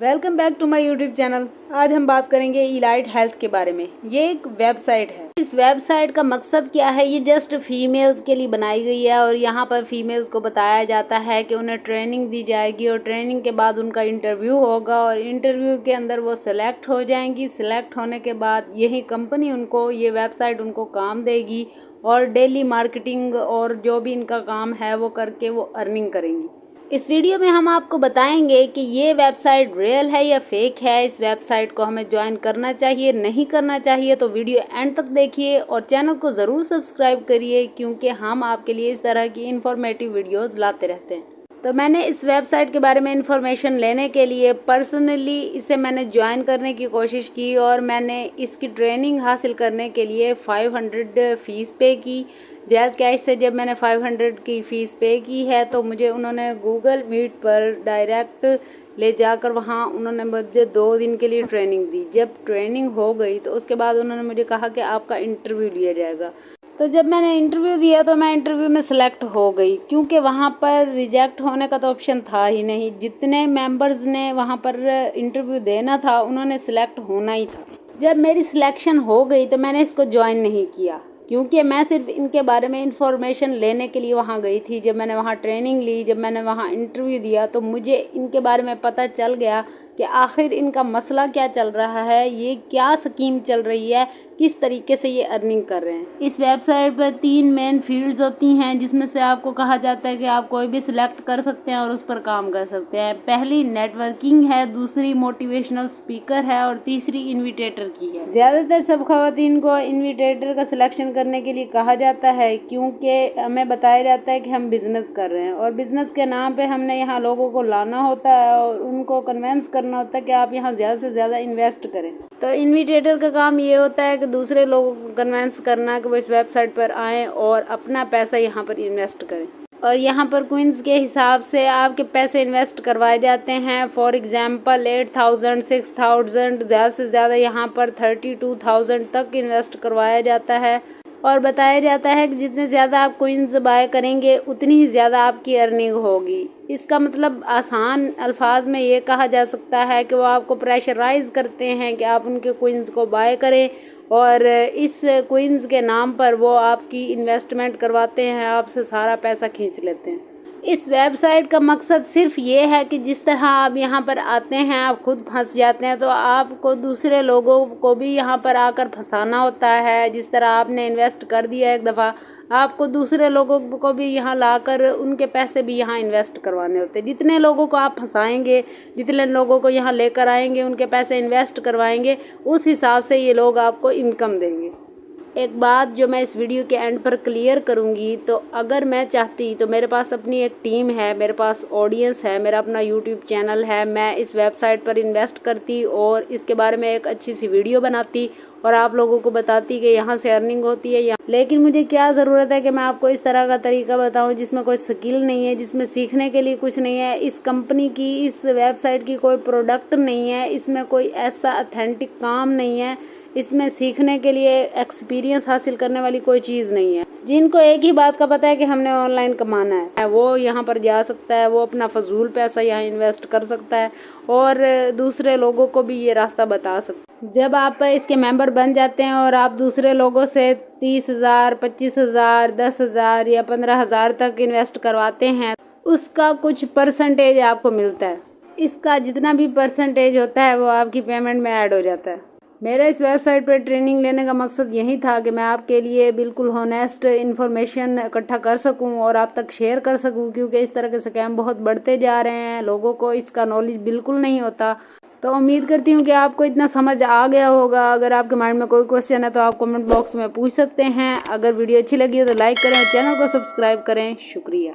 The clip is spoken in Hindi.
Welcome back to my YouTube channel. आज हम बात करेंगे इलाइट हेल्थ के बारे में। ये एक वेबसाइट है। इस वेबसाइट का मकसद क्या है? ये जस्ट फीमेल्स के लिए बनाई गई है और यहाँ पर फीमेल्स को बताया जाता है कि उन्हें ट्रेनिंग दी जाएगी और ट्रेनिंग के बाद उनका इंटरव्यू होगा और इंटरव्यू के अंदर वो सिलेक्ट हो जाएंगी। सिलेक्ट होने के बाद यही कंपनी उनको, ये वेबसाइट उनको काम देगी और डेली मार्केटिंग और जो भी इनका काम है वो करके वो अर्निंग करेंगी। इस वीडियो में हम आपको बताएंगे कि ये वेबसाइट रियल है या फेक है। इस वेबसाइट को हमें ज्वाइन करना चाहिए, नहीं करना चाहिए, तो वीडियो एंड तक देखिए और चैनल को ज़रूर सब्सक्राइब करिए क्योंकि हम आपके लिए इस तरह की इंफॉर्मेटिव वीडियोस लाते रहते हैं। तो मैंने इस वेबसाइट के बारे में इंफॉर्मेशन लेने के लिए पर्सनली इसे मैंने ज्वाइन करने की कोशिश की और मैंने इसकी ट्रेनिंग हासिल करने के लिए 500 फ़ीस पे की। जैज़ कैश से जब मैंने 500 की फ़ीस पे की है तो मुझे उन्होंने गूगल मीट पर डायरेक्ट ले जाकर वहाँ उन्होंने मुझे 2 दिन के लिए ट्रेनिंग दी। जब ट्रेनिंग हो गई तो उसके बाद उन्होंने मुझे कहा कि आपका इंटरव्यू लिया जाएगा। तो जब मैंने इंटरव्यू दिया तो मैं इंटरव्यू में सिलेक्ट हो गई क्योंकि वहाँ पर रिजेक्ट होने का तो ऑप्शन था ही नहीं। जितने मेंबर्स ने वहाँ पर इंटरव्यू देना था उन्होंने सिलेक्ट होना ही था। जब मेरी सिलेक्शन हो गई तो मैंने इसको ज्वाइन नहीं किया क्योंकि मैं सिर्फ इनके बारे में इंफॉर्मेशन लेने के लिए वहाँ गई थी। जब मैंने वहाँ ट्रेनिंग ली, जब मैंने वहाँ इंटरव्यू दिया तो मुझे इनके बारे में पता चल गया कि आखिर इनका मसला क्या चल रहा है, ये क्या स्कीम चल रही है, किस तरीके से ये अर्निंग कर रहे हैं। इस वेबसाइट पर 3 मेन फील्ड्स होती हैं जिसमें से आपको कहा जाता है कि आप कोई भी सिलेक्ट कर सकते हैं और उस पर काम कर सकते हैं। पहली नेटवर्किंग है, दूसरी मोटिवेशनल स्पीकर है और तीसरी इन्विटेटर की है। ज़्यादातर सब खवातीन को इन्विटेटर का सिलेक्शन करने के लिए कहा जाता है क्योंकि हमें बताया जाता है कि हम बिज़नेस कर रहे हैं और बिज़नेस के नाम पे हमने यहाँ लोगों को लाना होता है और उनको कन्वेंस करना होता है कि आप यहाँ ज़्यादा से ज़्यादा इन्वेस्ट करें। तो इन्विटेटर का काम ये होता है कि दूसरे लोगों को कन्वेंस करना कि वो इस वेबसाइट पर आएँ और अपना पैसा यहाँ पर इन्वेस्ट करें। और यहाँ पर क्वींस के हिसाब से आपके पैसे इन्वेस्ट करवाए जाते हैं। फॉर एग्जांपल 8,000, 6,000, ज़्यादा से ज़्यादा यहाँ पर 32,000 तक इन्वेस्ट करवाया जाता है और बताया जाता है कि जितने ज़्यादा आप कोइंस बाय करेंगे उतनी ही ज़्यादा आपकी अर्निंग होगी। इसका मतलब आसान अल्फाज में ये कहा जा सकता है कि वो आपको प्रेशराइज करते हैं कि आप उनके कोइंस को बाय करें और इस कोइंस के नाम पर वो आपकी इन्वेस्टमेंट करवाते हैं, आपसे सारा पैसा खींच लेते हैं। इस वेबसाइट का मकसद सिर्फ ये है कि जिस तरह आप यहाँ पर आते हैं आप खुद फंस जाते हैं तो आपको दूसरे लोगों को भी यहाँ पर आकर फंसाना होता है। जिस तरह आपने इन्वेस्ट कर दिया एक दफ़ा, आपको दूसरे लोगों को भी यहाँ लाकर उनके पैसे भी यहाँ इन्वेस्ट करवाने होते हैं। जितने लोगों को आप फंसाएंगे, जितने लोगों को यहाँ लेकर आएंगे, उनके पैसे इन्वेस्ट करवाएंगे, उस हिसाब से ये लोग आपको इनकम देंगे। एक बात जो मैं इस वीडियो के एंड पर क्लियर करूंगी, तो अगर मैं चाहती तो मेरे पास अपनी एक टीम है, मेरे पास ऑडियंस है, मेरा अपना यूट्यूब चैनल है, मैं इस वेबसाइट पर इन्वेस्ट करती और इसके बारे में एक अच्छी सी वीडियो बनाती और आप लोगों को बताती कि यहाँ से अर्निंग होती है। लेकिन मुझे क्या ज़रूरत है कि मैं आपको इस तरह का तरीका बताऊँ जिसमें कोई स्किल नहीं है, जिसमें सीखने के लिए कुछ नहीं है। इस कंपनी की, इस वेबसाइट की कोई प्रोडक्ट नहीं है, इसमें कोई ऐसा ऑथेंटिक काम नहीं है, इसमें सीखने के लिए एक्सपीरियंस हासिल करने वाली कोई चीज़ नहीं है। जिनको एक ही बात का पता है कि हमने ऑनलाइन कमाना है वो यहाँ पर जा सकता है, वो अपना फजूल पैसा यहाँ इन्वेस्ट कर सकता है और दूसरे लोगों को भी ये रास्ता बता सकता है। जब आप इसके मेंबर बन जाते हैं और आप दूसरे लोगों से 30,000, 25,000, 10,000 या 15,000 तक इन्वेस्ट करवाते हैं, उसका कुछ परसेंटेज आपको मिलता है। इसका जितना भी परसेंटेज होता है वो आपकी पेमेंट में ऐड हो जाता है। मेरा इस वेबसाइट पर ट्रेनिंग लेने का मकसद यही था कि मैं आपके लिए बिल्कुल होनेस्ट इन्फॉर्मेशन इकट्ठा कर सकूं और आप तक शेयर कर सकूं क्योंकि इस तरह के स्कैम बहुत बढ़ते जा रहे हैं, लोगों को इसका नॉलेज बिल्कुल नहीं होता। तो उम्मीद करती हूं कि आपको इतना समझ आ गया होगा। अगर आपके माइंड में कोई क्वेश्चन है तो आप कमेंट बॉक्स में पूछ सकते हैं। अगर वीडियो अच्छी लगी हो तो लाइक करें, चैनल को सब्सक्राइब करें। शुक्रिया।